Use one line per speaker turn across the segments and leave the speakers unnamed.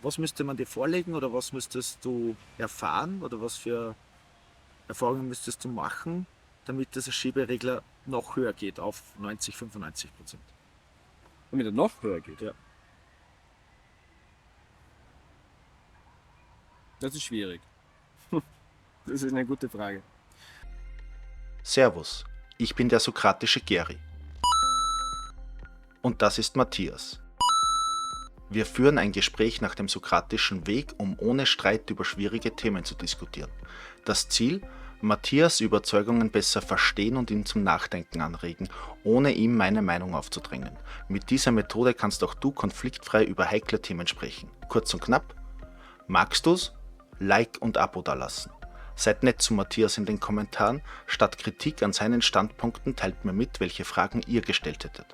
was müsste man dir vorlegen oder was müsstest du erfahren oder was für Erfahrungen müsstest du machen, damit dieser Schieberegler noch höher geht auf 90, 95%?
Damit er noch höher geht.
Ja.
Das ist schwierig. Das ist eine gute Frage.
Servus, ich bin der sokratische Geri. Und das ist Matthias. Wir führen ein Gespräch nach dem sokratischen Weg, um ohne Streit über schwierige Themen zu diskutieren. Das Ziel? Matthias' Überzeugungen besser verstehen und ihn zum Nachdenken anregen, ohne ihm meine Meinung aufzudrängen. Mit dieser Methode kannst auch du konfliktfrei über heikle Themen sprechen. Kurz und knapp. Magst du's? Like und Abo dalassen. Seid nett zu Matthias in den Kommentaren. Statt Kritik an seinen Standpunkten teilt mir mit, welche Fragen ihr gestellt hättet.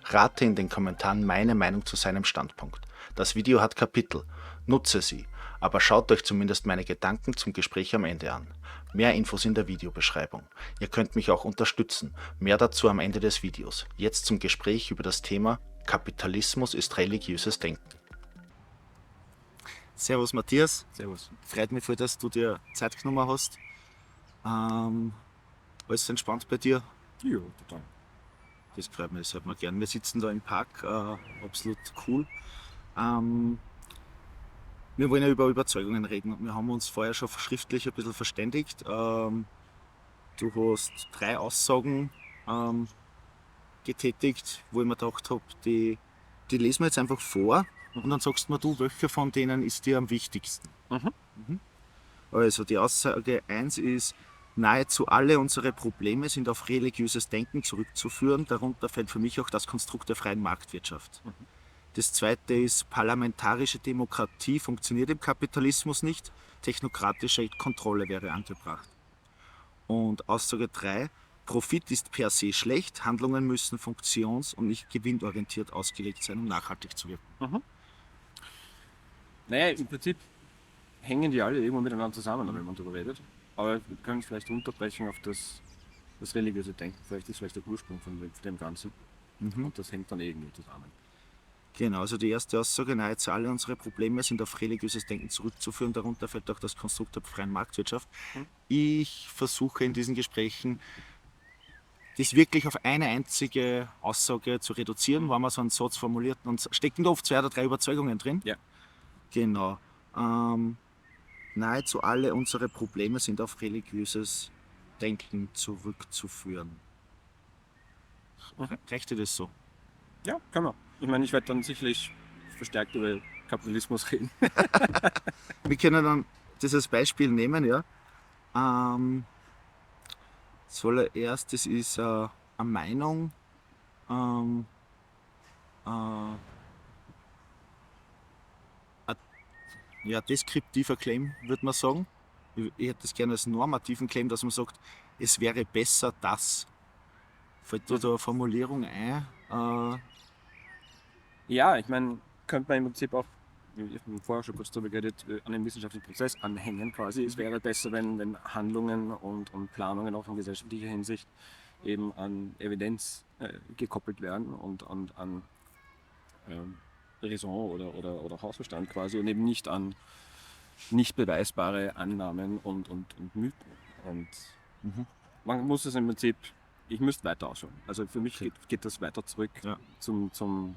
Rate in den Kommentaren meine Meinung zu seinem Standpunkt. Das Video hat Kapitel. Nutze sie. Aber schaut euch zumindest meine Gedanken zum Gespräch am Ende an. Mehr Infos in der Videobeschreibung. Ihr könnt mich auch unterstützen. Mehr dazu am Ende des Videos. Jetzt zum Gespräch über das Thema Kapitalismus ist religiöses Denken.
Servus Matthias,
Servus.
freut mich voll, dass du dir Zeit genommen hast. Alles entspannt bei dir?
Ja, total.
Das freut mich, das hört man gern. Wir sitzen da im Park, absolut cool. Wir wollen ja über Überzeugungen reden. Wir haben uns vorher schon schriftlich ein bisschen verständigt. Du hast 3 Aussagen getätigt, wo ich mir gedacht habe, die lesen wir jetzt einfach vor und dann sagst du mir, welche von denen ist dir am wichtigsten. Also die Aussage 1 ist, nahezu alle unsere Probleme sind auf religiöses Denken zurückzuführen. Darunter fällt für mich auch das Konstrukt der freien Marktwirtschaft. Das zweite ist, parlamentarische Demokratie funktioniert im Kapitalismus nicht. Technokratische Kontrolle wäre angebracht. Und Aussage 3, Profit ist per se schlecht, Handlungen müssen funktions- und nicht gewinnorientiert ausgelegt sein, um nachhaltig zu wirken.
Naja, im Prinzip hängen die alle irgendwo miteinander zusammen, wenn man darüber redet. Aber wir können vielleicht unterbrechen auf das religiöse Denken. Vielleicht ist der Ursprung von dem Ganzen. Und das hängt dann irgendwie zusammen.
Genau, also die erste Aussage, nahezu alle unsere Probleme sind auf religiöses Denken zurückzuführen, darunter fällt auch das Konstrukt der freien Marktwirtschaft. Ich versuche in diesen Gesprächen, das wirklich auf eine einzige Aussage zu reduzieren, wenn man so einen Satz formuliert, und stecken da oft 2 oder 3 Überzeugungen drin.
Ja.
Genau. Nahezu alle unsere Probleme sind auf religiöses Denken zurückzuführen. Reicht dir das so?
Ja, kann man. Ich meine, ich werde dann sicherlich verstärkt über Kapitalismus reden.
Wir können dann das als Beispiel nehmen, ja. Zuallererst, das ist eine Meinung, ein deskriptiver Claim, würde man sagen. Ich hätte das gerne als normativen Claim, dass man sagt, es wäre besser, dass. Fällt dir da eine Formulierung ein?
Ja, ich meine, könnte man im Prinzip auch, wir haben vorher schon kurz darüber geredet, an den wissenschaftlichen Prozess anhängen quasi. Es wäre besser, wenn Handlungen und Planungen auch in gesellschaftlicher Hinsicht eben an Evidenz gekoppelt werden und an Raison oder Hausverstand quasi und eben nicht an nicht beweisbare Annahmen und Mythen. Und man muss es im Prinzip, ich müsste weiter ausschauen. Also für mich geht das weiter zurück zum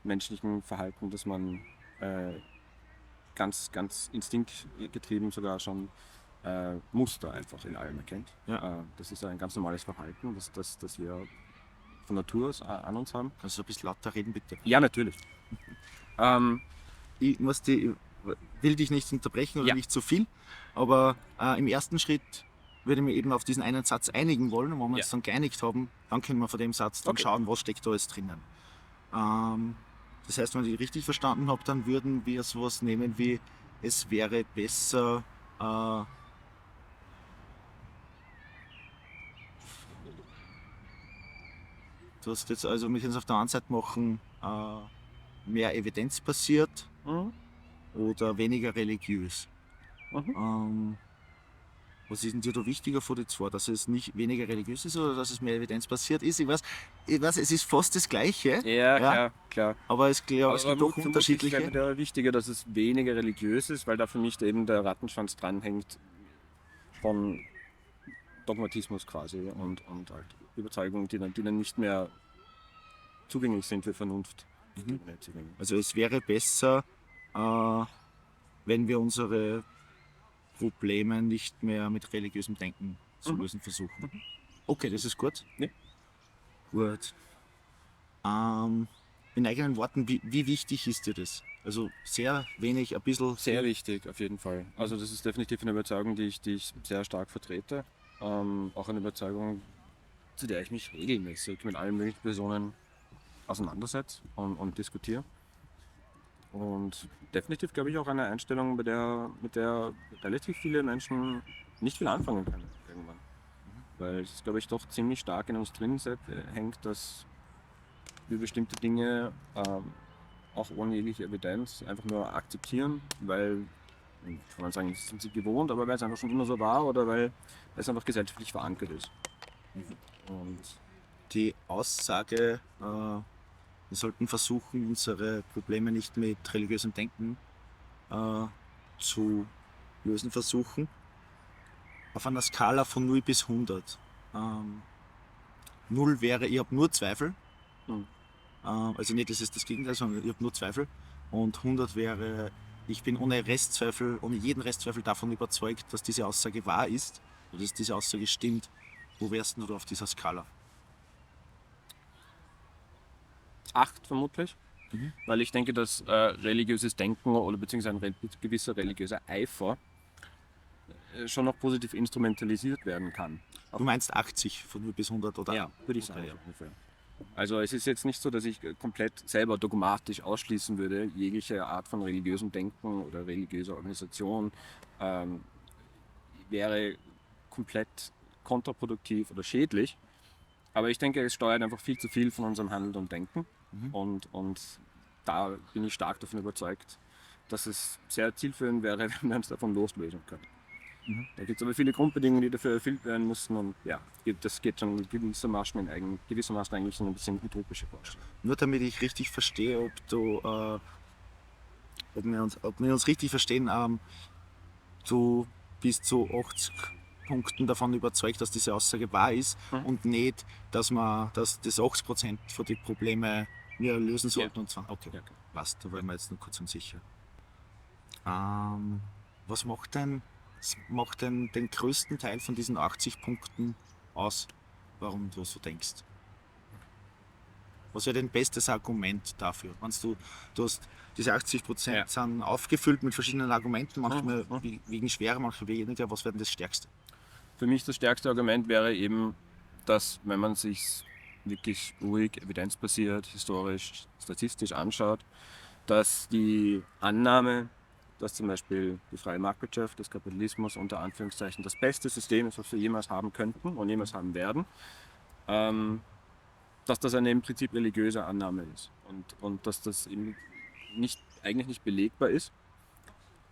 menschlichen Verhalten, dass man ganz instinktgetrieben sogar schon Muster einfach in allem erkennt.
Ja.
Das ist ein ganz normales Verhalten, das wir von Natur aus an uns haben.
Kannst du ein bisschen lauter reden, bitte?
Ja, natürlich.
Ich will dich nicht unterbrechen oder
Ja.
nicht zu viel, aber im ersten Schritt würde ich mich eben auf diesen einen Satz einigen wollen, und wenn wir uns dann geeinigt haben, dann können wir von dem Satz dann schauen, was steckt da alles drinnen. Das heißt, wenn ich richtig verstanden habe, dann würden wir sowas nehmen wie, es wäre besser, du hast jetzt also, wir können es auf der einen Seite machen, mehr evidenzbasiert oder weniger religiös. Was ist denn dir da wichtiger von den zwei? Dass es nicht weniger religiös ist oder dass es mehr evidenzbasiert ist? Ich weiß, es ist fast das Gleiche.
Ja, klar.
Aber es gibt doch
Vermutlich
unterschiedliche.
wäre mir da wichtiger, dass es weniger religiös ist, weil da für mich eben der Rattenschwanz dranhängt von Dogmatismus quasi und halt Überzeugungen, die dann nicht mehr zugänglich sind für Vernunft.
Also es wäre besser, wenn wir unsere Probleme nicht mehr mit religiösem Denken zu lösen versuchen. Okay, das ist gut.
Ja.
Gut. In eigenen Worten, wie wichtig ist dir das? Also sehr wenig, ein bisschen.
Sehr wichtig, auf jeden Fall. Also das ist definitiv eine Überzeugung, die ich sehr stark vertrete. Auch eine Überzeugung, zu der ich mich regelmäßig mit allen möglichen Personen auseinandersetze und diskutiere. Und definitiv, glaube ich, auch eine Einstellung, mit der relativ viele Menschen nicht viel anfangen können irgendwann. Weil es, glaube ich, doch ziemlich stark in uns drin hängt, dass wir bestimmte Dinge auch ohne jegliche Evidenz einfach nur akzeptieren, weil, kann man sagen, das sind sie gewohnt, aber weil es einfach schon immer so war oder weil es einfach gesellschaftlich verankert ist. Und
Die Aussage, wir sollten versuchen, unsere Probleme nicht mit religiösem Denken zu lösen versuchen. Auf einer Skala von 0 bis 100. 0 wäre, ich habe nur Zweifel. Also nicht, das ist das Gegenteil, sondern ich habe nur Zweifel. Und 100 wäre, ich bin ohne jeden Restzweifel davon überzeugt, dass diese Aussage wahr ist oder dass diese Aussage stimmt. Wo wärst du auf dieser Skala?
8 vermutlich, weil ich denke, dass religiöses Denken oder beziehungsweise ein gewisser religiöser Eifer schon noch positiv instrumentalisiert werden kann.
Du meinst 80 von 0 bis 100 oder?
Ja, würde ich sagen.
Okay, ja.
Ungefähr. Also es ist jetzt nicht so, dass ich komplett selber dogmatisch ausschließen würde, jegliche Art von religiösem Denken oder religiöser Organisation wäre komplett kontraproduktiv oder schädlich. Aber ich denke, es steuert einfach viel zu viel von unserem Handeln und Denken. Und da bin ich stark davon überzeugt, dass es sehr zielführend wäre, wenn wir uns davon loslösen können. Da gibt es aber viele Grundbedingungen, die dafür erfüllt werden müssen. Und ja, das geht schon gewissermaßen eigentlich so ein bisschen utopische Vorstellung.
Nur damit ich richtig verstehe, ob wir uns richtig verstehen, du bist zu 80 Punkten davon überzeugt, dass diese Aussage wahr ist und nicht, dass das 80% von den Problemen wir lösen sollten.
Ja.
Und zwar, okay,
Ja.
passt, da waren wir jetzt noch kurz unsicher. Was macht denn den größten Teil von diesen 80 Punkten aus, warum du so denkst? Was wäre dein bestes Argument dafür? Meinst du hast diese 80% sind aufgefüllt mit verschiedenen Argumenten, manchmal wegen schwerer, manchmal weniger. Was wäre denn das Stärkste?
Für mich das stärkste Argument wäre eben, dass wenn man sich wirklich ruhig, evidenzbasiert, historisch, statistisch anschaut, dass die Annahme, dass zum Beispiel die freie Marktwirtschaft, des Kapitalismus unter Anführungszeichen das beste System ist, was wir jemals haben könnten und jemals haben werden, dass das eine im Prinzip religiöse Annahme ist und dass das eben eigentlich nicht belegbar ist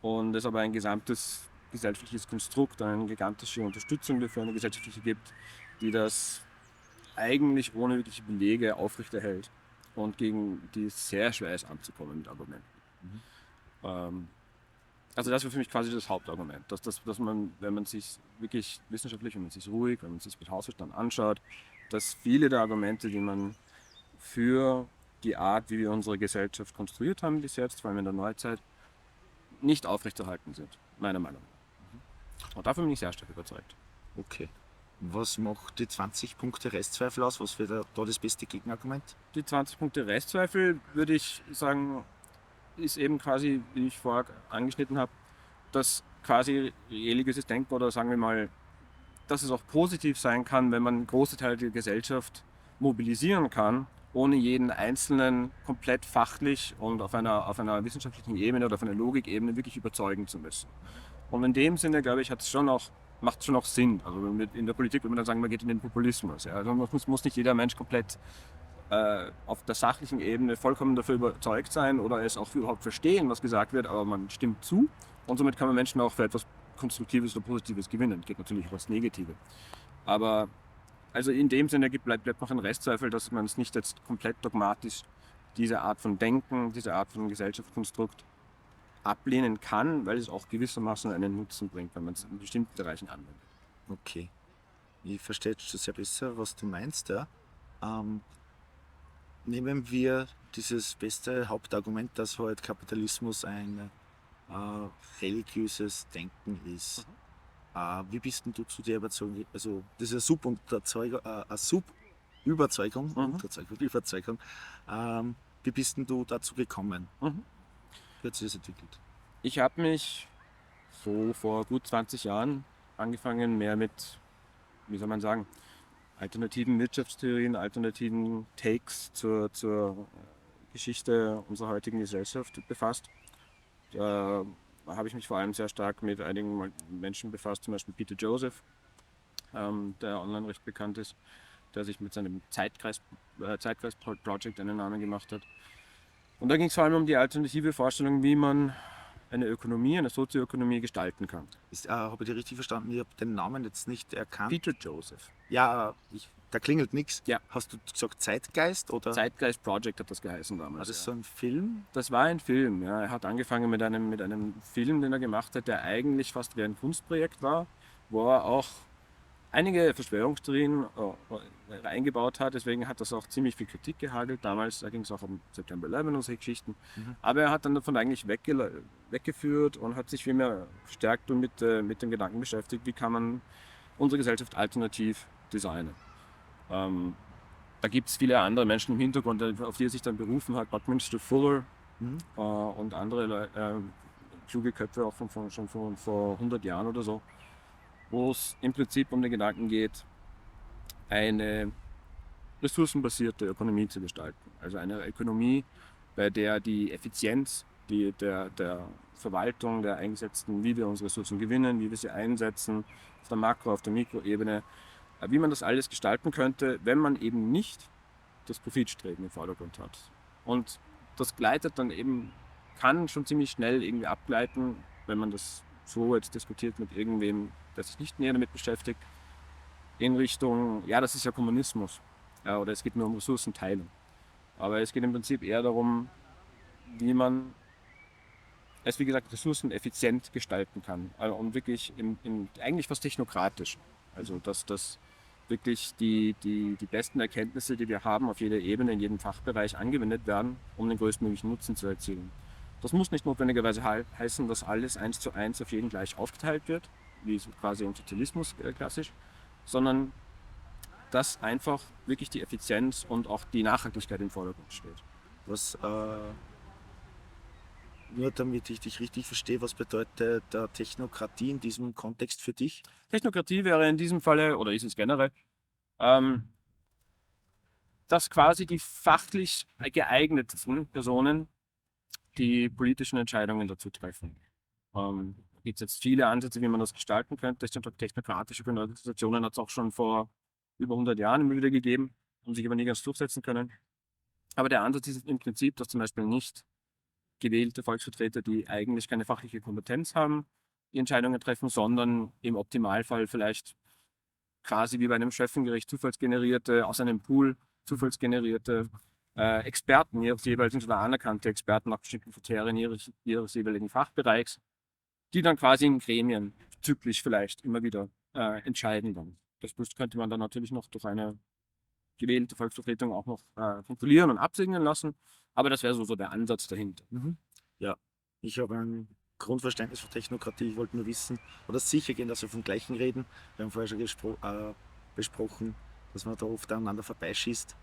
und es aber ein gesamtes gesellschaftliches Konstrukt, eine gigantische Unterstützung dafür eine gesellschaftliche gibt, die das eigentlich ohne wirkliche Belege aufrechterhält und gegen die es sehr schwer ist anzukommen mit Argumenten. Also das wäre für mich quasi das Hauptargument, dass man, wenn man sich wirklich wissenschaftlich, wenn man sich ruhig, wenn man sich mit Hausverstand anschaut, dass viele der Argumente, die man für die Art, wie wir unsere Gesellschaft konstruiert haben bis jetzt, vor allem in der Neuzeit, nicht aufrechterhalten sind, meiner Meinung nach. Und davon bin ich sehr stark überzeugt.
Okay. Was macht die 20 Punkte Restzweifel aus? Was wäre da das beste Gegenargument?
Die 20 Punkte Restzweifel, würde ich sagen, ist eben quasi, wie ich vorher angeschnitten habe, dass quasi religiöses Denken oder sagen wir mal, dass es auch positiv sein kann, wenn man große Teile der Gesellschaft mobilisieren kann, ohne jeden Einzelnen komplett fachlich und auf einer wissenschaftlichen Ebene oder auf einer Logikebene wirklich überzeugen zu müssen. Und in dem Sinne, glaube ich, macht es schon auch Sinn. Also in der Politik würde man dann sagen, man geht in den Populismus. Ja. Also muss nicht jeder Mensch komplett auf der sachlichen Ebene vollkommen dafür überzeugt sein oder es auch überhaupt verstehen, was gesagt wird, aber man stimmt zu und somit kann man Menschen auch für etwas Konstruktives oder Positives gewinnen. Geht natürlich auch das Negative. Aber also in dem Sinne bleibt noch ein Restzweifel, dass man es nicht jetzt komplett dogmatisch diese Art von Denken, diese Art von Gesellschaftskonstrukt ablehnen kann, weil es auch gewissermaßen einen Nutzen bringt, wenn man es in bestimmten Bereichen anwendet.
Okay. Ich verstehe jetzt schon sehr besser, was du meinst. Ja. Nehmen wir dieses beste Hauptargument, dass halt Kapitalismus ein religiöses Denken ist. Wie bist denn du zu der Überzeugung, also das ist eine Sub-Überzeugung, Überzeugung. Wie bist denn du dazu gekommen? Wie hat sich das entwickelt?
Ich habe mich so vor gut 20 Jahren angefangen, mehr mit, wie soll man sagen, alternativen Wirtschaftstheorien, alternativen Takes zur Geschichte unserer heutigen Gesellschaft befasst. Da habe ich mich vor allem sehr stark mit einigen Menschen befasst, zum Beispiel Peter Joseph, der online recht bekannt ist, der sich mit seinem Zeitgeist-Project einen Namen gemacht hat. Und da ging es vor allem um die alternative Vorstellung, wie man eine Ökonomie, eine Sozioökonomie gestalten kann.
Habe ich dich richtig verstanden? Ich habe den Namen jetzt nicht erkannt.
Peter Joseph.
Ja, da klingelt nichts.
Ja.
Hast du gesagt Zeitgeist? Oder?
Zeitgeist Project hat das geheißen damals.
War das so ein Film?
Das war ein Film, ja. Er hat angefangen mit einem Film, den er gemacht hat, der eigentlich fast wie ein Kunstprojekt war, wo er auch einige Verschwörungstheorien eingebaut hat. Deswegen hat das auch ziemlich viel Kritik gehagelt. Damals, da ging es auch um September 11 und solche Geschichten. Aber er hat dann davon eigentlich weggeführt und hat sich viel mehr verstärkt und mit dem Gedanken beschäftigt, wie kann man unsere Gesellschaft alternativ designen. Da gibt es viele andere Menschen im Hintergrund, auf die er sich dann berufen hat, Buckminster Fuller und andere kluge Köpfe auch schon von vor 100 Jahren oder so, wo es im Prinzip um den Gedanken geht, eine ressourcenbasierte Ökonomie zu gestalten. Also eine Ökonomie, bei der die Effizienz der Verwaltung, der eingesetzten, wie wir unsere Ressourcen gewinnen, wie wir sie einsetzen, auf der Makro-, auf der Mikroebene, wie man das alles gestalten könnte, wenn man eben nicht das Profitstreben im Vordergrund hat. Und das gleitet dann eben, kann schon ziemlich schnell irgendwie abgleiten, wenn man das so jetzt diskutiert mit irgendwem, der sich nicht näher damit beschäftigt, in Richtung, ja, das ist ja Kommunismus. Ja, oder es geht nur um Ressourcenteilung. Aber es geht im Prinzip eher darum, wie man es, wie gesagt, ressourceneffizient gestalten kann. Also, und wirklich eigentlich fast technokratisch. Also dass das wirklich die besten Erkenntnisse, die wir haben, auf jeder Ebene, in jedem Fachbereich angewendet werden, um den größtmöglichen Nutzen zu erzielen. Das muss nicht notwendigerweise heißen, dass alles 1:1 auf jeden gleich aufgeteilt wird, wie quasi im Sozialismus klassisch, sondern dass einfach wirklich die Effizienz und auch die Nachhaltigkeit im Vordergrund steht.
Nur damit ich dich richtig verstehe, was bedeutet Technokratie in diesem Kontext für dich?
Technokratie wäre in diesem Falle, oder ist es generell, dass quasi die fachlich geeignetsten Personen die politischen Entscheidungen dazu treffen. Da gibt es jetzt viele Ansätze, wie man das gestalten könnte. Technokratische Organisationen hat es auch schon vor über 100 Jahren immer wieder gegeben, haben sich aber nie ganz durchsetzen können. Aber der Ansatz ist im Prinzip, dass zum Beispiel nicht gewählte Volksvertreter, die eigentlich keine fachliche Kompetenz haben, die Entscheidungen treffen, sondern im Optimalfall vielleicht quasi wie bei einem Schöffengericht aus einem Pool zufallsgenerierte Experten, jeweils anerkannte Experten nach bestimmten Kriterien ihres jeweiligen Fachbereichs, die dann quasi in Gremien zyklisch vielleicht immer wieder entscheiden dann. Das könnte man dann natürlich noch durch eine gewählte Volksvertretung auch noch kontrollieren und absegnen lassen. Aber das wäre so der Ansatz dahinter.
Ja, ich habe ein Grundverständnis von Technokratie. Ich wollte nur wissen oder sicher gehen, dass wir vom Gleichen reden. Wir haben vorher schon besprochen, dass man da oft aneinander vorbeischießt.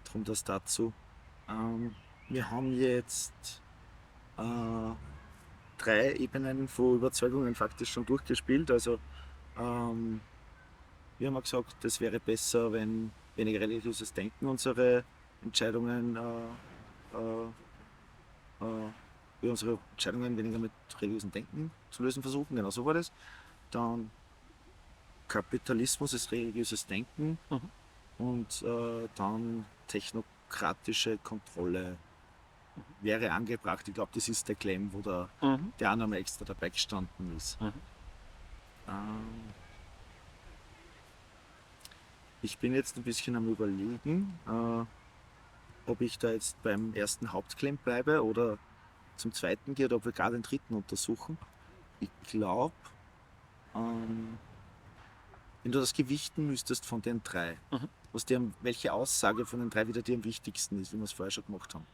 Darum das dazu. Wir haben jetzt 3 Ebenen von Überzeugungen faktisch schon durchgespielt. Also wir haben ja gesagt, es wäre besser, wenn weniger religiöses Denken unsere Entscheidungen weniger mit religiösem Denken zu lösen versuchen. Genau so war das. Dann Kapitalismus ist religiöses Denken und dann technokratische Kontrolle wäre angebracht. Ich glaube, das ist der Claim, wo der Annahme extra dabei gestanden ist. Ich bin jetzt ein bisschen am Überlegen, ob ich da jetzt beim ersten Hauptclaim bleibe oder zum zweiten gehe oder ob wir gar den dritten untersuchen. Ich glaube, wenn du das gewichten müsstest von den drei, welche Aussage von den drei wieder dir am wichtigsten ist, wie wir es vorher schon gemacht haben.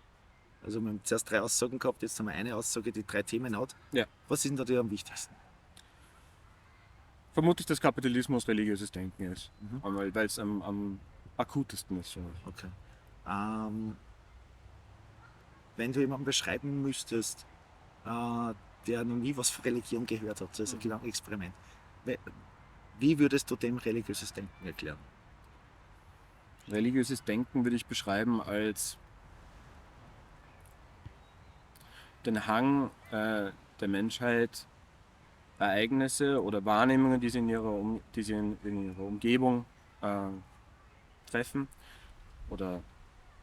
Also wir haben zuerst 3 Aussagen gehabt, jetzt haben wir eine Aussage, die 3 Themen hat.
Ja.
Was ist denn da dir am wichtigsten?
Vermutlich, dass Kapitalismus religiöses Denken ist, weil es am akutesten ist.
Okay. Wenn du jemanden beschreiben müsstest, der noch nie was von Religion gehört hat, so ist ein Gedankenexperiment, wie würdest du dem religiöses Denken erklären?
Religiöses Denken würde ich beschreiben als den Hang der Menschheit, Ereignisse oder Wahrnehmungen, die sie in ihrer Umgebung treffen oder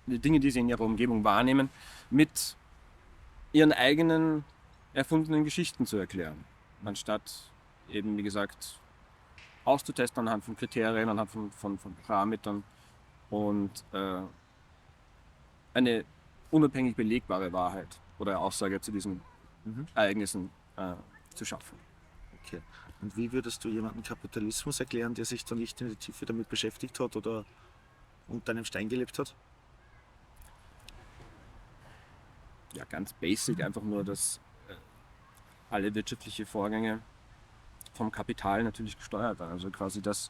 die Dinge, die sie in ihrer Umgebung wahrnehmen, mit ihren eigenen erfundenen Geschichten zu erklären. Anstatt eben, wie gesagt, auszutesten anhand von Kriterien, anhand von Parametern und eine unabhängig belegbare Wahrheit oder Aussage zu diesen Ereignissen zu schaffen.
Okay. Und wie würdest du jemanden Kapitalismus erklären, der sich dann nicht in der Tiefe damit beschäftigt hat oder unter einem Stein gelebt hat?
Ja, ganz basic, einfach nur, dass alle wirtschaftliche Vorgänge vom Kapital natürlich gesteuert werden. Also quasi, dass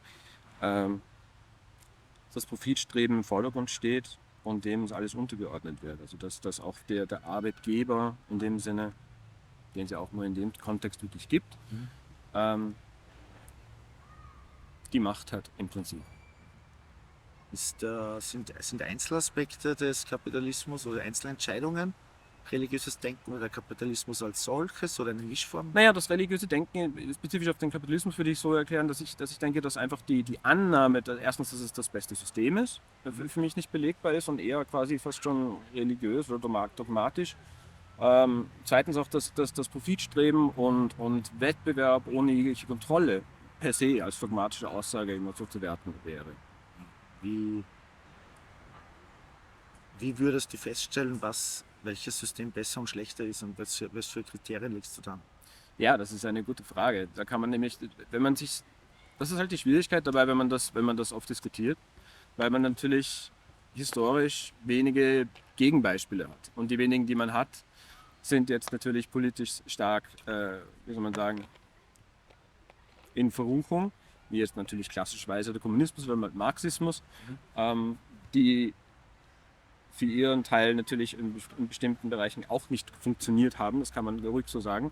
das Profitstreben im Vordergrund steht und dem alles untergeordnet wird. Also dass auch der Arbeitgeber in dem Sinne, den es ja auch nur in dem Kontext wirklich gibt, die Macht hat im Prinzip.
Sind Einzelaspekte des Kapitalismus oder Einzelentscheidungen religiöses Denken oder Kapitalismus als solches oder eine Mischform?
Naja, das religiöse Denken, spezifisch auf den Kapitalismus, würde ich so erklären, dass ich denke, dass einfach die Annahme, erstens, dass es das beste System ist, für mich nicht belegbar ist und eher quasi fast schon religiös oder dogmatisch. Zweitens auch, dass das Profitstreben und Wettbewerb ohne jegliche Kontrolle per se als dogmatische Aussage immer so zu werten wäre.
Wie würdest du feststellen, welches System besser und schlechter ist und was für Kriterien legst du dann?
Ja, das ist eine gute Frage. Da kann man nämlich, das ist halt die Schwierigkeit dabei, wenn man das oft diskutiert, weil man natürlich historisch wenige Gegenbeispiele hat. Und die wenigen, die man hat, sind jetzt natürlich politisch stark, wie soll man sagen, in Verruchung, wie jetzt natürlich klassischerweise der Kommunismus oder Marxismus, die für ihren Teil natürlich in bestimmten Bereichen auch nicht funktioniert haben, das kann man ruhig so sagen.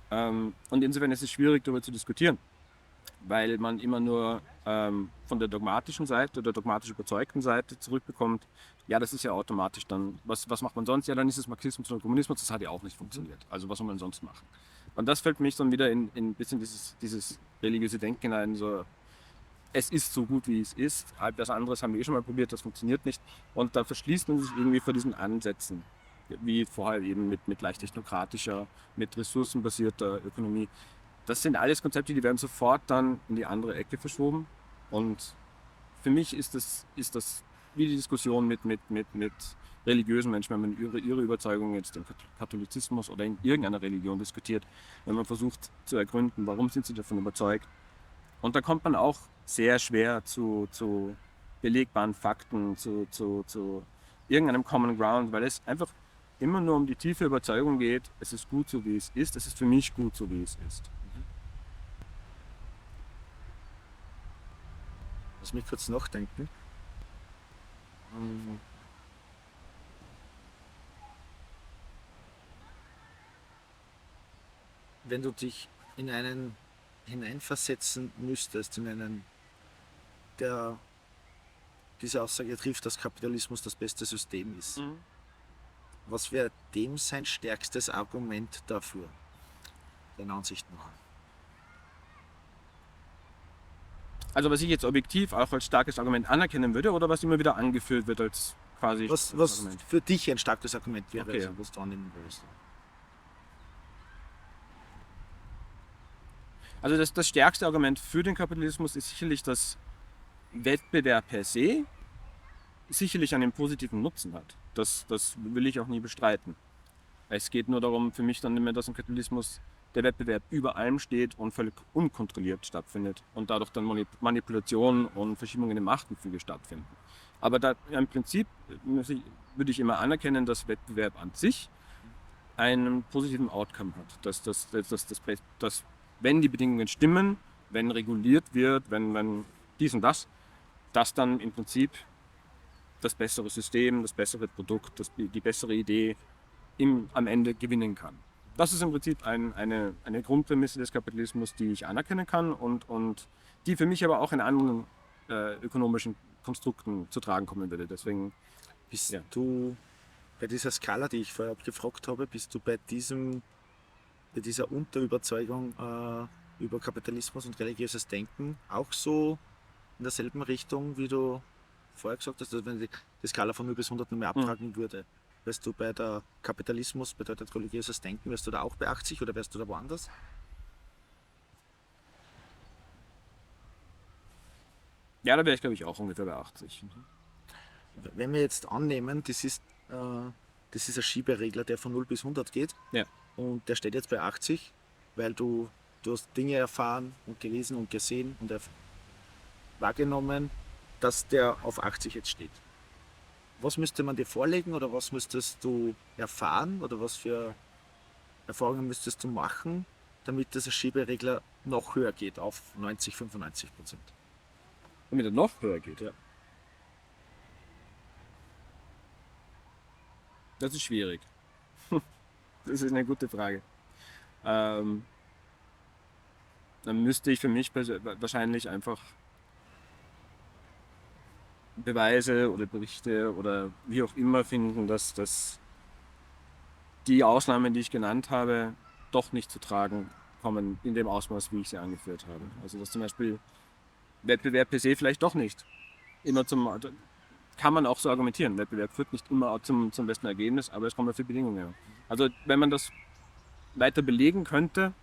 Und insofern ist es schwierig, darüber zu diskutieren, weil man immer nur von der dogmatischen Seite oder dogmatisch überzeugten Seite zurückbekommt, ja, das ist ja automatisch dann, was macht man sonst? Ja, dann ist es Marxismus oder Kommunismus, das hat ja auch nicht funktioniert. Also was soll man sonst machen? Und das fällt für mich dann wieder in ein bisschen dieses religiöse Denken hinein, so, es ist so gut, wie es ist, das andere haben wir schon mal probiert, das funktioniert nicht. Und da verschließt man sich irgendwie vor diesen Ansätzen, wie vorher eben mit leicht technokratischer, mit ressourcenbasierter Ökonomie. Das sind alles Konzepte, die werden sofort dann in die andere Ecke verschoben. Und für mich ist das wie die Diskussion mit religiösen Menschen, wenn man ihre Überzeugung jetzt im Katholizismus oder in irgendeiner Religion diskutiert, wenn man versucht zu ergründen, warum sind sie davon überzeugt. Und da kommt man auch sehr schwer zu belegbaren Fakten, zu irgendeinem Common Ground, weil es einfach immer nur um die tiefe Überzeugung geht, es ist gut so, wie es ist, es ist für mich gut so, wie es ist.
Lass mich kurz nachdenken. Wenn du dich in einen hineinversetzen müsstest, in einen, der diese Aussage trifft, dass Kapitalismus das beste System ist, was wäre dem sein stärkstes Argument dafür, deiner Ansicht nach?
Also was ich jetzt objektiv auch als starkes Argument anerkennen würde oder was immer wieder angeführt wird als quasi
Was
Argument?
für dich ein starkes Argument wäre,
Okay.
also, was du annehmen würdest.
Also das stärkste Argument für den Kapitalismus ist sicherlich, dass Wettbewerb per se sicherlich einen positiven Nutzen hat. Das will ich auch nie bestreiten. Es geht nur darum, für mich dann immer, dass im Kapitalismus der Wettbewerb über allem steht und völlig unkontrolliert stattfindet und dadurch dann Manipulationen und Verschiebungen im Machtgefüge stattfinden. Aber da, im Prinzip würde ich immer anerkennen, dass Wettbewerb an sich einen positiven Outcome hat. Dass wenn die Bedingungen stimmen, wenn reguliert wird, wenn dies und das, dass dann im Prinzip das bessere System, das bessere Produkt, die bessere Idee am Ende gewinnen kann. Das ist im Prinzip eine Grundprämisse des Kapitalismus, die ich anerkennen kann und die für mich aber auch in anderen ökonomischen Konstrukten zu tragen kommen würde. Deswegen
Bist du bei dieser Skala, die ich vorher gefragt habe, bist du bei dieser Unterüberzeugung über Kapitalismus und religiöses Denken auch so in derselben Richtung, wie du vorher gesagt hast, also wenn ich die Skala von 0 bis 100 nur mehr abtragen würde? Wärst du bei der Kapitalismus bedeutet religiöses Denken, wärst du da auch bei 80 oder wärst du da woanders?
ja, da wäre ich glaube ich auch ungefähr bei 80.
Wenn wir jetzt annehmen, das ist ein Schieberegler, der von 0 bis 100 geht
Ja.
und der steht jetzt bei 80, weil du hast Dinge erfahren und gelesen und gesehen und wahrgenommen, dass der auf 80 jetzt steht. Was müsste man dir vorlegen oder was müsstest du erfahren oder was für Erfahrungen müsstest du machen, damit dieser Schieberegler noch höher geht auf 90-95%?
Damit er noch höher geht.
Ja.
Das ist schwierig. Das ist eine gute Frage. Dann müsste ich für mich wahrscheinlich einfach Beweise oder Berichte oder wie auch immer finden, dass die Ausnahmen, die ich genannt habe, doch nicht zu tragen kommen in dem Ausmaß, wie ich sie angeführt habe. Also dass zum Beispiel Wettbewerb per se vielleicht doch nicht immer kann man auch so argumentieren. Wettbewerb führt nicht immer zum besten Ergebnis, aber es kommen dafür Bedingungen. Also wenn man das weiter belegen könnte,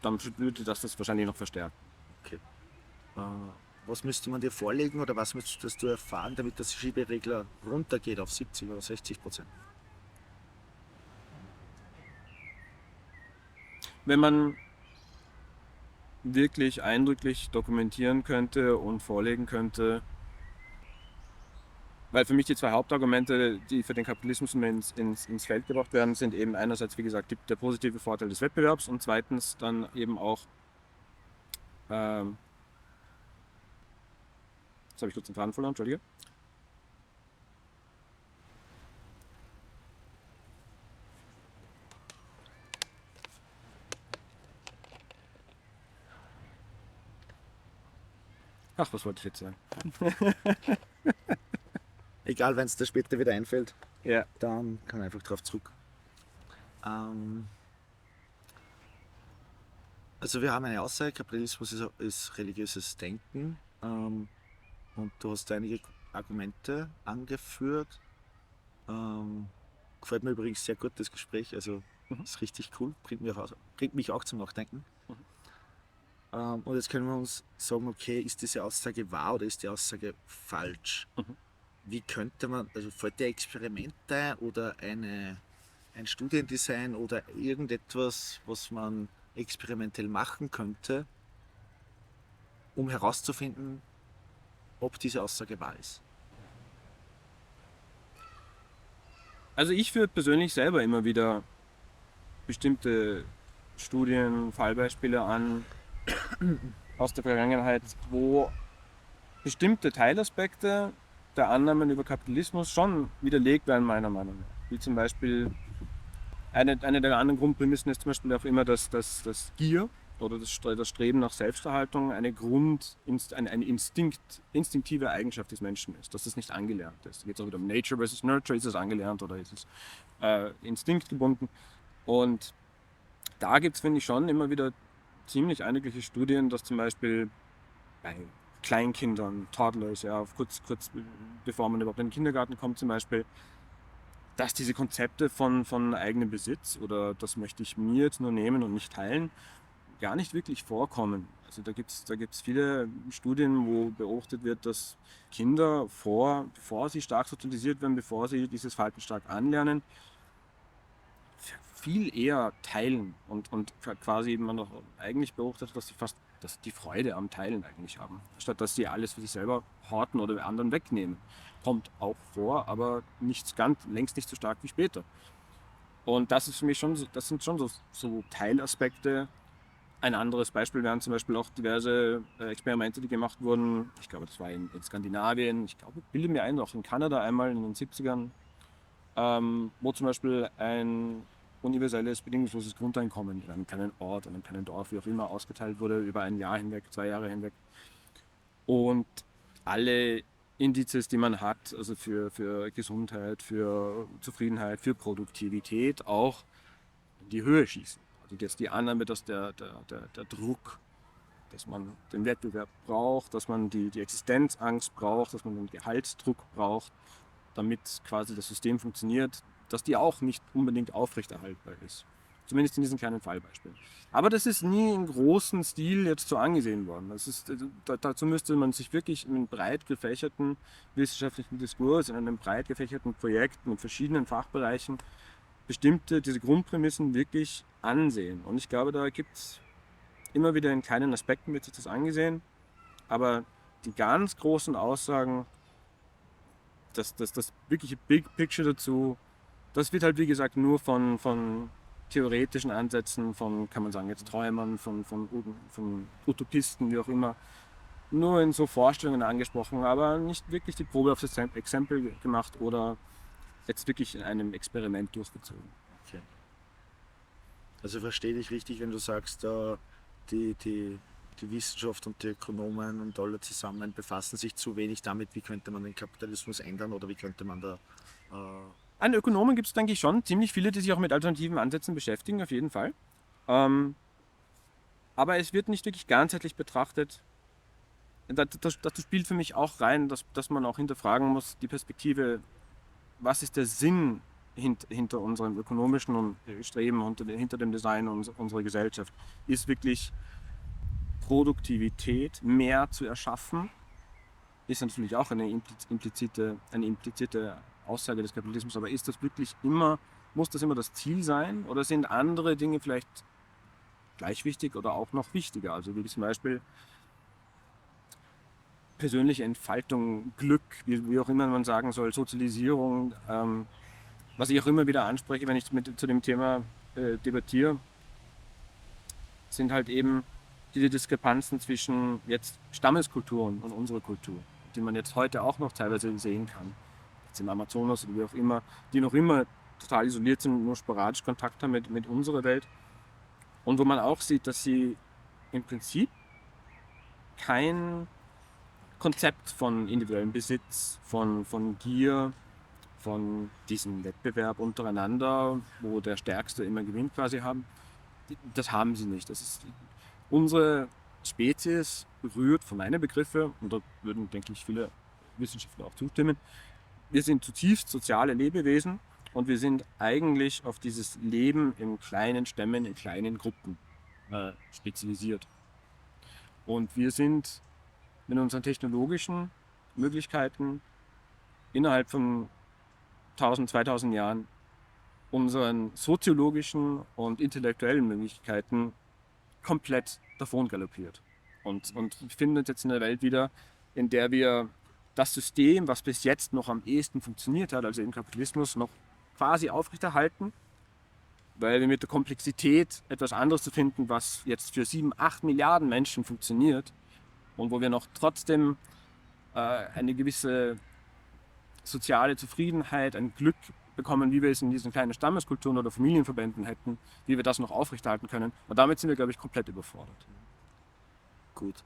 dann würde das wahrscheinlich noch verstärken.
Okay. Was müsste man dir vorlegen oder was müsstest du erfahren, damit der Schieberegler runtergeht auf 70 oder 60%?
Wenn man wirklich eindrücklich dokumentieren könnte und vorlegen könnte, weil für mich die zwei Hauptargumente, die für den Kapitalismus immer ins Feld gebracht werden, sind eben einerseits, wie gesagt, der positive Vorteil des Wettbewerbs und zweitens dann eben auch, jetzt habe ich kurz den Faden verloren, Entschuldige. Ach, was wollte ich jetzt sagen?
Egal, wenn es dir später wieder einfällt,
Ja.
dann kann man einfach drauf zurück. Also wir haben eine Aussage, Kapitalismus ist religiöses Denken und du hast einige Argumente angeführt. Gefällt mir übrigens sehr gut das Gespräch, also ist richtig cool, bringt mich auch zum Nachdenken. Und jetzt können wir uns sagen, okay, ist diese Aussage wahr oder ist die Aussage falsch? Wie könnte man, also fällt dir Experimente oder ein Studiendesign oder irgendetwas, was man experimentell machen könnte, um herauszufinden, ob diese Aussage wahr ist?
Also ich führe persönlich selber immer wieder bestimmte Studien, Fallbeispiele an aus der Vergangenheit, wo bestimmte Teilaspekte der Annahmen über Kapitalismus schon widerlegt werden, meiner Meinung nach. Wie zum Beispiel, eine der anderen Grundprämissen ist zum Beispiel auch immer, dass Gier oder das Streben nach Selbsterhaltung eine instinktive Eigenschaft des Menschen ist, dass das nicht angelernt ist. Da geht es auch wieder um Nature versus Nurture, ist es angelernt oder ist es instinktgebunden? Und da gibt es, finde ich, schon immer wieder ziemlich eindrückliche Studien, dass zum Beispiel bei Kleinkindern, Toddlers, ja, kurz bevor man überhaupt in den Kindergarten kommt zum Beispiel, dass diese Konzepte von eigenem Besitz oder das möchte ich mir jetzt nur nehmen und nicht teilen, gar nicht wirklich vorkommen. Also da gibt's viele Studien, wo beobachtet wird, dass Kinder bevor sie stark sozialisiert werden, bevor sie dieses Verhalten stark anlernen, viel eher teilen und quasi eben man auch eigentlich beobachtet, dass dass die Freude am Teilen eigentlich haben, statt dass sie alles für sich selber horten oder anderen wegnehmen. Kommt auch vor, aber längst nicht so stark wie später. Und das ist für mich das sind schon so Teilaspekte. Ein anderes Beispiel wären zum Beispiel auch diverse Experimente, die gemacht wurden. Ich glaube, das war in Skandinavien, ich glaube, bilde mir ein, auch in Kanada einmal in den 70ern, wo zum Beispiel ein universelles, bedingungsloses Grundeinkommen in einem kleinen Ort, in einem kleinen Dorf, wie auch immer, ausgeteilt wurde über ein Jahr hinweg, 2 Jahre hinweg. Und alle Indizes, die man hat, also für Gesundheit, für Zufriedenheit, für Produktivität, auch in die Höhe schießen. Also jetzt die Annahme, dass der Druck, dass man den Wettbewerb braucht, dass man die Existenzangst braucht, dass man den Gehaltsdruck braucht, damit quasi das System funktioniert, dass die auch nicht unbedingt aufrechterhaltbar ist. Zumindest in diesen kleinen Fallbeispielen. Aber das ist nie im großen Stil jetzt so angesehen worden. Dazu müsste man sich wirklich in einem breit gefächerten wissenschaftlichen Diskurs, in einem breit gefächerten Projekt mit verschiedenen Fachbereichen diese Grundprämissen wirklich ansehen. Und ich glaube, da gibt es immer wieder in kleinen Aspekten wird sich das angesehen. Aber die ganz großen Aussagen, das wirkliche Big Picture dazu, das wird halt wie gesagt nur von theoretischen Ansätzen, kann man sagen, jetzt Träumern, von Utopisten, wie auch immer, nur in so Vorstellungen angesprochen, aber nicht wirklich die Probe auf das Exempel gemacht oder jetzt wirklich in einem Experiment durchgezogen.
Okay. Also verstehe ich richtig, wenn du sagst, die Wissenschaft und die Ökonomen und alle zusammen befassen sich zu wenig damit, wie könnte man den Kapitalismus ändern oder wie könnte man da...
An Ökonomen gibt es, denke ich, schon ziemlich viele, die sich auch mit alternativen Ansätzen beschäftigen, auf jeden Fall. Aber es wird nicht wirklich ganzheitlich betrachtet. Dazu spielt für mich auch rein, dass man auch hinterfragen muss, die Perspektive, was ist der Sinn hinter unserem ökonomischen Streben und hinter dem Design unserer Gesellschaft? Ist wirklich Produktivität mehr zu erschaffen? Ist natürlich auch eine implizite Aussage des Kapitalismus, aber ist das wirklich muss das immer das Ziel sein oder sind andere Dinge vielleicht gleich wichtig oder auch noch wichtiger? Also wie zum Beispiel persönliche Entfaltung, Glück, wie auch immer man sagen soll, Sozialisierung, was ich auch immer wieder anspreche, wenn ich zu dem Thema debattiere, sind halt eben diese Diskrepanzen zwischen jetzt Stammeskulturen und unserer Kultur, die man jetzt heute auch noch teilweise sehen kann. Jetzt im Amazonas oder wie auch immer, die noch immer total isoliert sind und nur sporadisch Kontakt haben mit unserer Welt. Und wo man auch sieht, dass sie im Prinzip kein Konzept von individuellem Besitz, von Gier, von diesem Wettbewerb untereinander, wo der Stärkste immer gewinnt quasi haben, das haben sie nicht. Unsere Spezies berührt von meinen Begriffen, und da würden, denke ich, viele Wissenschaftler auch zustimmen, wir sind zutiefst soziale Lebewesen und wir sind eigentlich auf dieses Leben in kleinen Stämmen, in kleinen Gruppen spezialisiert. Und wir sind mit unseren technologischen Möglichkeiten innerhalb von 1000, 2000 Jahren unseren soziologischen und intellektuellen Möglichkeiten komplett davon galoppiert. Und finden uns jetzt in einer Welt wieder, in der wir das System, was bis jetzt noch am ehesten funktioniert hat, also im Kapitalismus, noch quasi aufrechterhalten, weil wir mit der Komplexität etwas anderes zu finden, was jetzt für 7, 8 Milliarden Menschen funktioniert und wo wir noch trotzdem eine gewisse soziale Zufriedenheit, ein Glück bekommen, wie wir es in diesen kleinen Stammeskulturen oder Familienverbänden hätten, wie wir das noch aufrechterhalten können. Und damit sind wir, glaube ich, komplett überfordert.
Gut.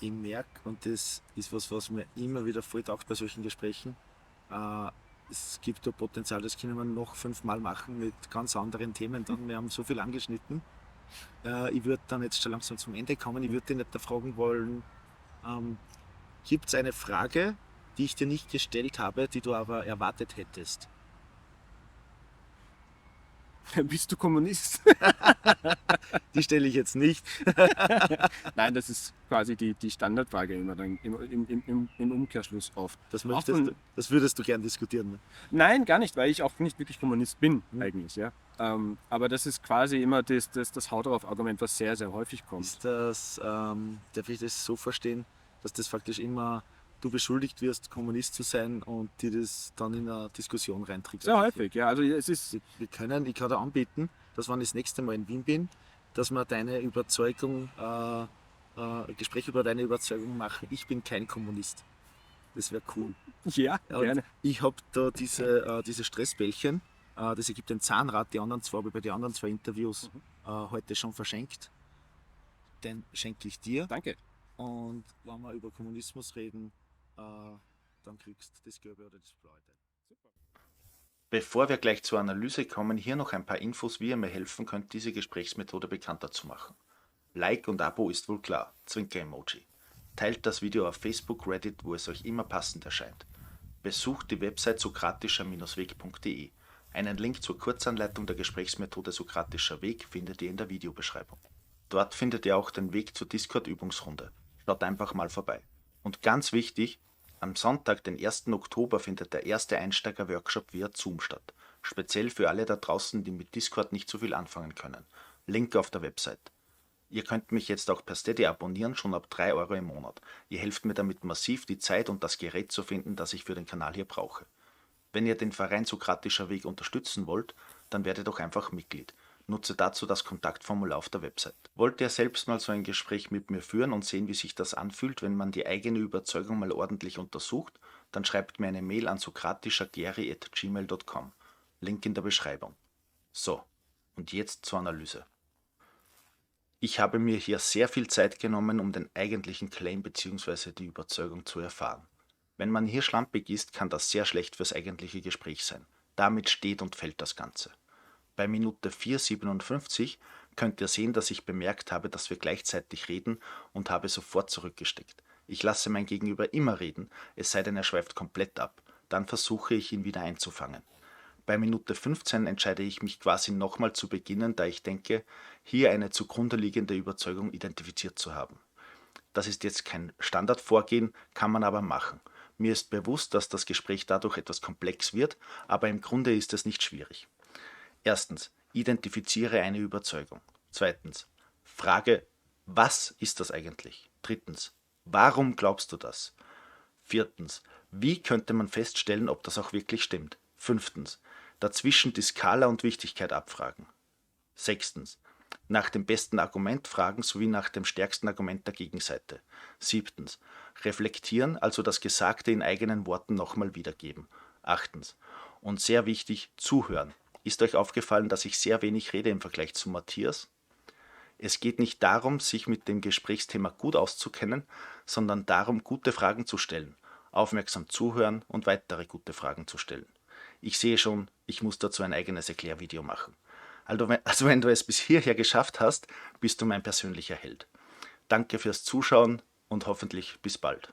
Ich merke, und das ist was mir immer wieder voll taugt bei solchen Gesprächen, es gibt da Potenzial, das können wir noch 5-mal machen mit ganz anderen Themen. Dann, wir haben so viel angeschnitten. Ich würde dann jetzt schon langsam zum Ende kommen. Ich würde dich nicht fragen wollen, gibt es eine Frage, die ich dir nicht gestellt habe, die du aber erwartet hättest?
Bist du Kommunist?
Die stelle ich jetzt nicht.
Nein, das ist quasi die Standardfrage immer dann im Umkehrschluss oft.
Das,
Auch von-
das würdest du gern diskutieren. Ne?
Nein, gar nicht, weil ich auch nicht wirklich Kommunist bin, eigentlich. Ja. Aber das ist quasi immer das Hau drauf Argument, was sehr, sehr häufig kommt.
Ist das, darf ich das so verstehen, dass das faktisch immer du beschuldigt wirst, Kommunist zu sein und dir das dann in eine Diskussion reinträgst?
Sehr häufig, ja. Also es ist
Ich kann dir anbieten, dass wenn ich das nächste Mal in Wien bin, dass wir deine Überzeugung, ein Gespräch über deine Überzeugung machen. Ich bin kein Kommunist. Das wäre cool.
ja,
Und
gerne.
ich habe da diese Stressbällchen, das ergibt ein Zahnrad, die anderen zwei habe ich bei den anderen zwei Interviews heute schon verschenkt. Den schenke ich dir.
Danke.
Und wenn wir über Kommunismus reden, dann kriegst du das Gelbe oder das Blaue.
Bevor wir gleich zur Analyse kommen, hier noch ein paar Infos, wie ihr mir helfen könnt, diese Gesprächsmethode bekannter zu machen. Like und Abo ist wohl klar, Zwinker-Emoji. Teilt das Video auf Facebook, Reddit, wo es euch immer passend erscheint. Besucht die Website sokratischer-weg.de. Einen Link zur Kurzanleitung der Gesprächsmethode Sokratischer Weg findet ihr in der Videobeschreibung. Dort findet ihr auch den Weg zur Discord-Übungsrunde. Schaut einfach mal vorbei. Und ganz wichtig, am Sonntag, den 1. Oktober, findet der erste Einsteiger-Workshop via Zoom statt. Speziell für alle da draußen, die mit Discord nicht so viel anfangen können. Link auf der Website. Ihr könnt mich jetzt auch per Steady abonnieren, schon ab 3 Euro im Monat. Ihr helft mir damit massiv, die Zeit und das Gerät zu finden, das ich für den Kanal hier brauche. Wenn ihr den Verein Sokratischer Weg unterstützen wollt, dann werdet doch einfach Mitglied. Nutze dazu das Kontaktformular auf der Website. Wollt ihr selbst mal so ein Gespräch mit mir führen und sehen, wie sich das anfühlt, wenn man die eigene Überzeugung mal ordentlich untersucht, dann schreibt mir eine Mail an sokratischergeri@gmail.com. Link in der Beschreibung. So, und jetzt zur Analyse. Ich habe mir hier sehr viel Zeit genommen, um den eigentlichen Claim bzw. die Überzeugung zu erfahren. Wenn man hier schlampig ist, kann das sehr schlecht fürs eigentliche Gespräch sein. Damit steht und fällt das Ganze. Bei Minute 4,57 könnt ihr sehen, dass ich bemerkt habe, dass wir gleichzeitig reden und habe sofort zurückgesteckt. Ich lasse mein Gegenüber immer reden, es sei denn, er schweift komplett ab. Dann versuche ich, ihn wieder einzufangen. Bei Minute 15 entscheide ich mich quasi nochmal zu beginnen, da ich denke, hier eine zugrunde liegende Überzeugung identifiziert zu haben. Das ist jetzt kein Standardvorgehen, kann man aber machen. Mir ist bewusst, dass das Gespräch dadurch etwas komplex wird, aber im Grunde ist es nicht schwierig. Erstens, identifiziere eine Überzeugung. Zweitens, frage, was ist das eigentlich? Drittens, warum glaubst du das? Viertens, wie könnte man feststellen, ob das auch wirklich stimmt? Fünftens, dazwischen die Skala und Wichtigkeit abfragen. Sechstens, nach dem besten Argument fragen sowie nach dem stärksten Argument der Gegenseite. Siebtens, reflektieren, also das Gesagte in eigenen Worten nochmal wiedergeben. Achtens, und sehr wichtig, zuhören. Ist euch aufgefallen, dass ich sehr wenig rede im Vergleich zu Matthias? Es geht nicht darum, sich mit dem Gesprächsthema gut auszukennen, sondern darum, gute Fragen zu stellen, aufmerksam zuhören und weitere gute Fragen zu stellen. Ich sehe schon, ich muss dazu ein eigenes Erklärvideo machen. Also wenn du es bis hierher geschafft hast, bist du mein persönlicher Held. Danke fürs Zuschauen und hoffentlich bis bald.